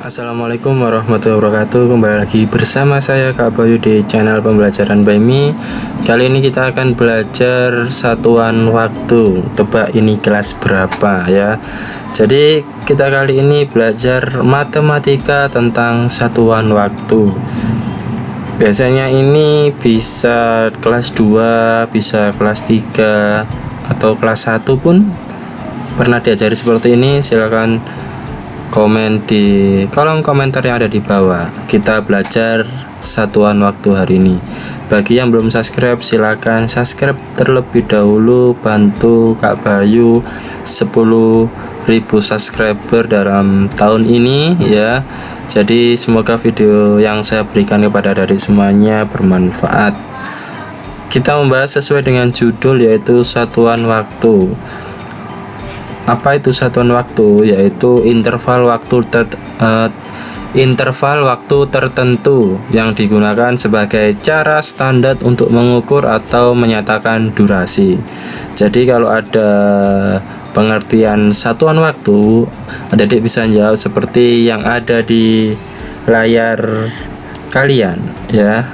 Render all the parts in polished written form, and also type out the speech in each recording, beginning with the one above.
Assalamualaikum warahmatullahi wabarakatuh. Kembali lagi bersama saya Kak Bayu di channel pembelajaran by Me. Kali ini kita akan belajar satuan waktu. Tebak ini kelas berapa ya. Jadi kita kali ini belajar matematika tentang satuan waktu. Biasanya ini bisa kelas 2, bisa kelas 3 atau kelas 1 pun pernah diajari seperti ini. Silakan komen di kolom komentar yang ada di bawah. Kita belajar satuan waktu hari ini. Bagi yang belum subscribe, silakan subscribe terlebih dahulu. Bantu Kak Bayu 10.000 subscriber dalam tahun ini ya. Jadi semoga video yang saya berikan kepada adik semuanya bermanfaat. Kita membahas sesuai dengan judul, yaitu satuan waktu. Apa itu satuan waktu? Yaitu interval waktu tertentu yang digunakan sebagai cara standar untuk mengukur atau menyatakan durasi. Jadi kalau ada pengertian satuan waktu, adik bisa jawab seperti yang ada di layar kalian ya.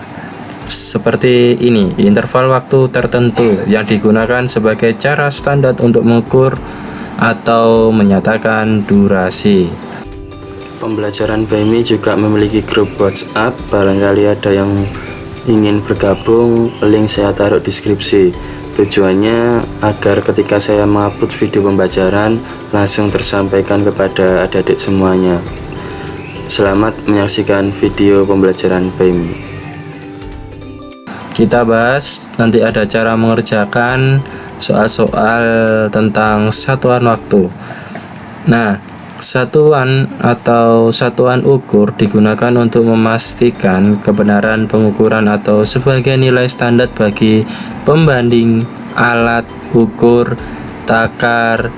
Seperti ini, interval waktu tertentu yang digunakan sebagai cara standar untuk mengukur atau menyatakan durasi. Pembelajaran by Me juga memiliki grup WhatsApp. Barangkali ada yang ingin bergabung, link saya taruh di deskripsi. Tujuannya agar ketika saya mengupload video pembelajaran langsung tersampaikan kepada adik-adik semuanya. Selamat menyaksikan video pembelajaran by Me. Kita bahas, nanti ada cara mengerjakan soal-soal tentang satuan waktu. Nah, satuan atau satuan ukur digunakan untuk memastikan kebenaran pengukuran atau sebagai nilai standar bagi pembanding alat ukur, takar,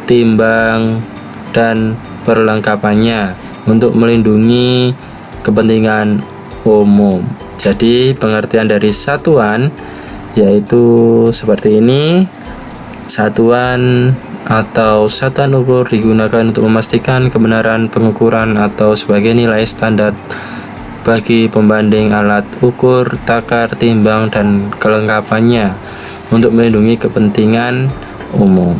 timbang, dan perlengkapannya untuk melindungi kepentingan umum. Jadi pengertian dari satuan yaitu seperti ini. Satuan atau satuan ukur digunakan untuk memastikan kebenaran pengukuran atau sebagai nilai standar bagi pembanding alat ukur, takar, timbang, dan kelengkapannya untuk melindungi kepentingan umum.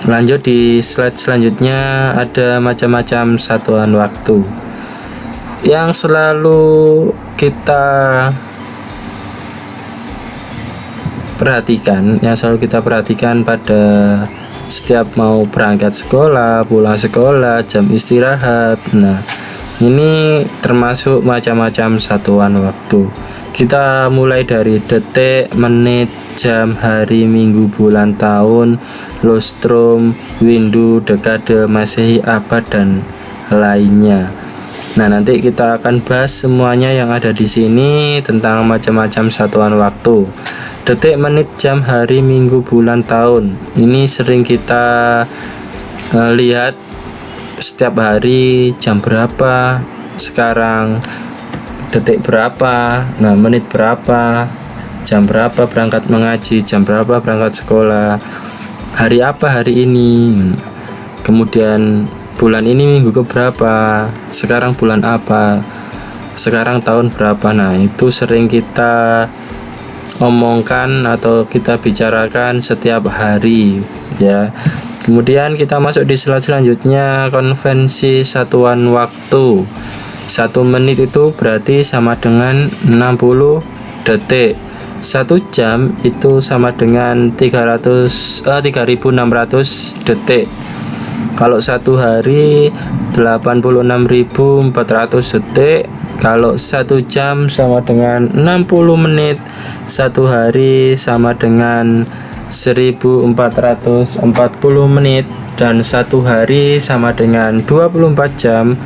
Lanjut di slide selanjutnya, ada macam-macam satuan waktu yang selalu kita perhatikan pada setiap mau berangkat sekolah, pulang sekolah, jam istirahat. Nah, ini termasuk macam-macam satuan waktu. Kita mulai dari detik, menit, jam, hari, minggu, bulan, tahun, lustrum, windu, dekade, masehi, abad, dan lainnya. Nah, nanti kita akan bahas semuanya yang ada di sini tentang macam-macam satuan waktu. Detik, menit, jam, hari, minggu, bulan, tahun. Ini sering kita lihat setiap hari jam berapa, sekarang detik berapa, nah menit berapa, jam berapa berangkat mengaji, jam berapa berangkat sekolah, hari apa hari ini, kemudian bulan ini minggu keberapa, sekarang bulan apa, sekarang tahun berapa. Nah, itu sering kita omongkan atau kita bicarakan setiap hari ya. Kemudian kita masuk di slide selanjutnya, konvensi satuan waktu. 1 menit itu berarti sama dengan 60 detik. 1 jam itu sama dengan 3600 detik. Kalau 1 hari 86.400 detik. Kalau 1 jam sama dengan 60 menit. 1 hari sama dengan 1440 menit. Dan 1 hari sama dengan 24 jam.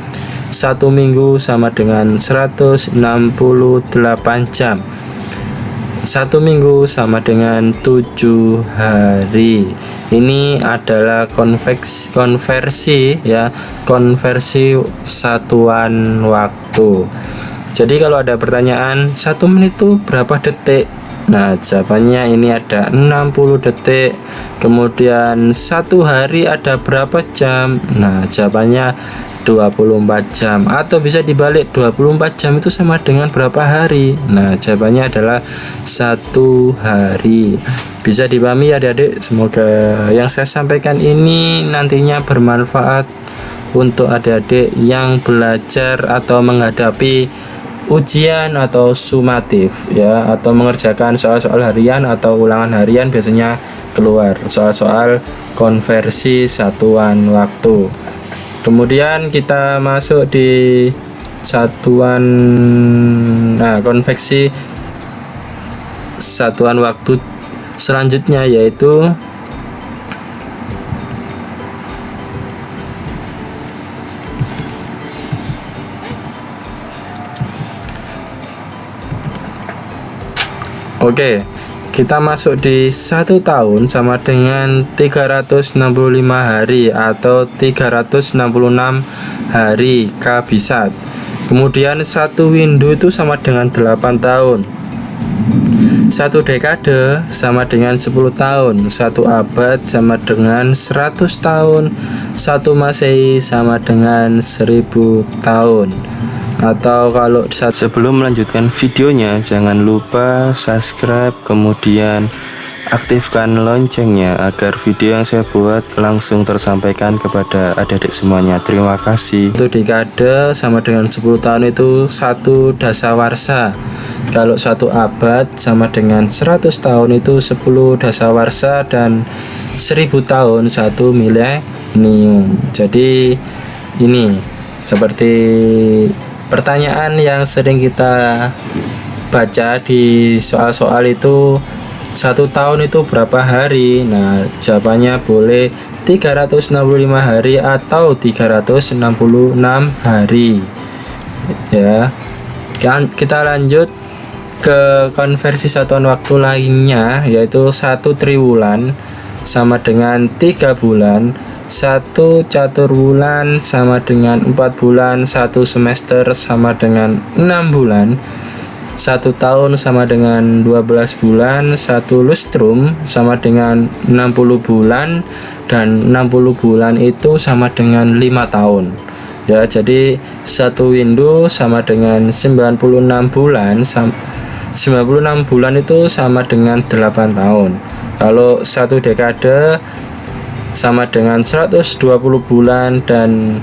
1 minggu sama dengan 168 jam. 1 minggu sama dengan 7 hari. Ini adalah konversi ya, konversi satuan waktu. Jadi kalau ada pertanyaan 1 menit itu berapa detik, Nah, jawabannya ini ada 60 detik. Kemudian satu hari ada berapa jam? Nah, jawabannya 24 jam. Atau bisa dibalik, 24 jam itu sama dengan berapa hari? Nah, jawabannya adalah satu hari. Bisa dipahami ya adik-adik? Semoga yang saya sampaikan ini nantinya bermanfaat untuk adik-adik yang belajar atau menghadapi ujian atau sumatif ya, atau mengerjakan soal-soal harian atau ulangan harian. Biasanya keluar soal-soal konversi satuan waktu. Kemudian kita masuk di satuan konversi satuan waktu selanjutnya, yaitu Oke, kita masuk di 1 tahun sama dengan 365 hari atau 366 hari kabisat. Kemudian satu window itu sama dengan 8 tahun. Satu dekade sama dengan 10 tahun. Satu abad sama dengan 100 tahun. Satu masehi sama dengan 1000 tahun. Atau kalau sebelum melanjutkan videonya, jangan lupa subscribe, kemudian aktifkan loncengnya agar video yang saya buat langsung tersampaikan kepada adik-adik semuanya. Terima kasih. Satu dekade sama dengan 10 tahun itu 1 dasawarsa. Kalau 1 abad sama dengan 100 tahun itu 10 dasawarsa, dan 1000 tahun 1 milenium. Jadi ini seperti pertanyaan yang sering kita baca di soal-soal itu, 1 tahun itu berapa hari? Nah, jawabannya boleh 365 hari atau 366 hari. Ya. Kita lanjut ke konversi satuan waktu lainnya, yaitu 1 triwulan sama dengan 3 bulan. 1 caturwulan sama dengan 4 bulan. 1 semester sama dengan 6 bulan. 1 tahun sama dengan 12 bulan. 1 lustrum sama dengan 60 bulan. Dan 60 bulan itu sama dengan 5 tahun. Ya, jadi 1 window sama dengan 96 bulan. 96 bulan itu sama dengan 8 tahun. Kalau 1 dekade sama dengan 120 bulan, dan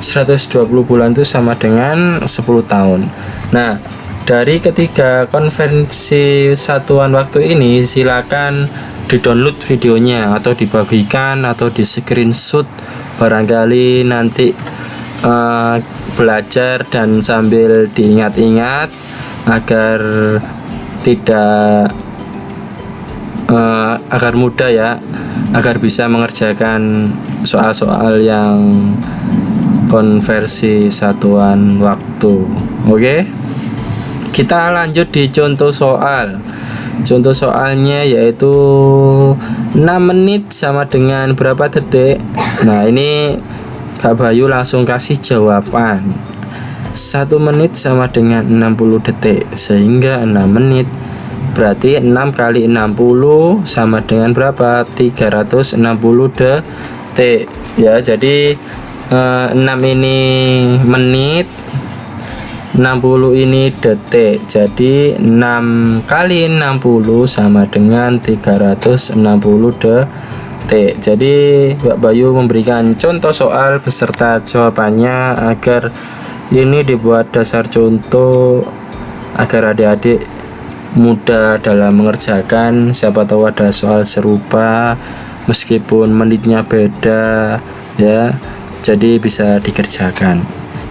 120 bulan itu sama dengan 10 tahun. Nah, dari ketiga konversi satuan waktu ini, silakan di-download videonya atau dibagikan atau di screenshot, barangkali nanti belajar dan sambil diingat-ingat agar tidak agar mudah ya, agar bisa mengerjakan soal-soal yang konversi satuan waktu. Oke, kita lanjut di contoh soal. Contoh soalnya yaitu 6 menit sama dengan berapa detik. Nah, ini Kak Bayu langsung kasih jawaban. 1 menit sama dengan 60 detik, sehingga 6 menit berarti 6 kali 60 sama dengan berapa? 360 detik. Ya, jadi 6 ini menit, 60 ini detik. Jadi 6 kali 60 sama dengan 360 detik. Jadi Mbak Bayu memberikan contoh soal beserta jawabannya agar ini dibuat dasar contoh agar adik-adik mudah dalam mengerjakan. Siapa tahu ada soal serupa meskipun menitnya beda ya, jadi bisa dikerjakan.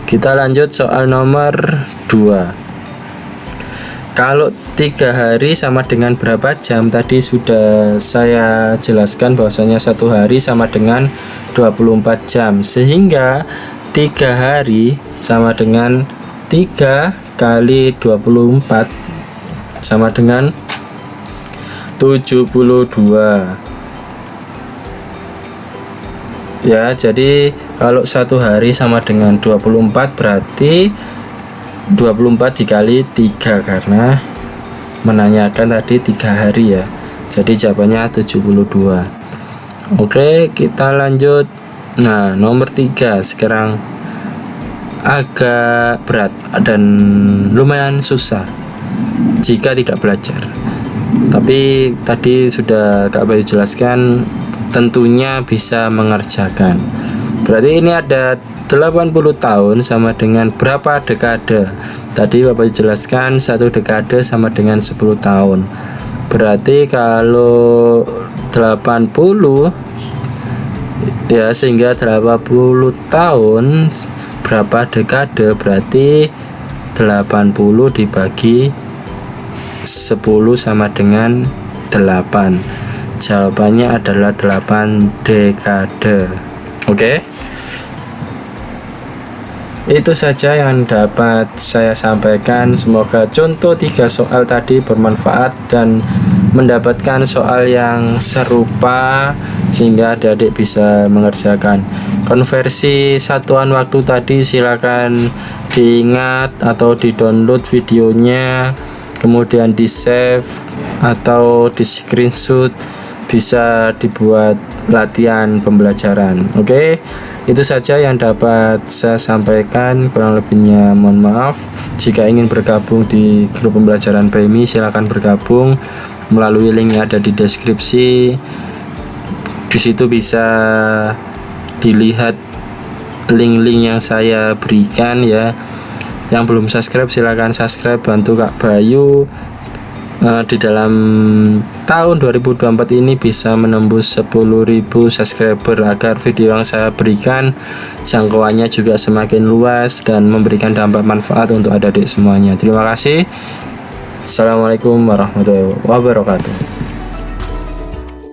Kita lanjut soal nomor 2. Kalau 3 hari sama dengan berapa jam? Tadi sudah saya jelaskan bahwasanya 1 hari sama dengan 24 jam, sehingga 3 hari sama dengan 3 kali 24 sama dengan 72. Ya, jadi kalau 1 hari sama dengan 24 berarti 24 dikali 3 karena menanyakan tadi 3 hari ya. Jadi jawabannya 72. Oke, kita lanjut. Nah, nomor 3 sekarang agak berat dan lumayan susah jika tidak belajar. Tapi tadi sudah Kak Bayu jelaskan, tentunya bisa mengerjakan. Berarti ini ada 80 tahun sama dengan berapa dekade? Tadi Bapak jelaskan 1 dekade sama dengan 10 tahun. Berarti kalau 80 ya, sehingga 80 tahun berapa dekade? Berarti 80 dibagi 10 sama dengan 8. Jawabannya adalah 8 dekade. Oke. Itu saja yang dapat saya sampaikan. Semoga contoh 3 soal tadi bermanfaat dan mendapatkan soal yang serupa sehingga adik-adik bisa mengerjakan. Konversi satuan waktu tadi silakan diingat atau di-download videonya, kemudian di-save atau di-screenshot, bisa dibuat latihan pembelajaran. Oke. Itu saja yang dapat saya sampaikan, kurang lebihnya mohon maaf. Jika ingin bergabung di grup pembelajaran PMI, silakan bergabung melalui link yang ada di deskripsi. Di situ bisa dilihat link-link yang saya berikan ya. Yang belum subscribe silakan subscribe, bantu Kak Bayu di dalam tahun 2024 ini bisa menembus 10.000 subscriber agar video yang saya berikan jangkauannya juga semakin luas dan memberikan dampak manfaat untuk adik-adik semuanya. Terima kasih. Assalamualaikum warahmatullahi wabarakatuh.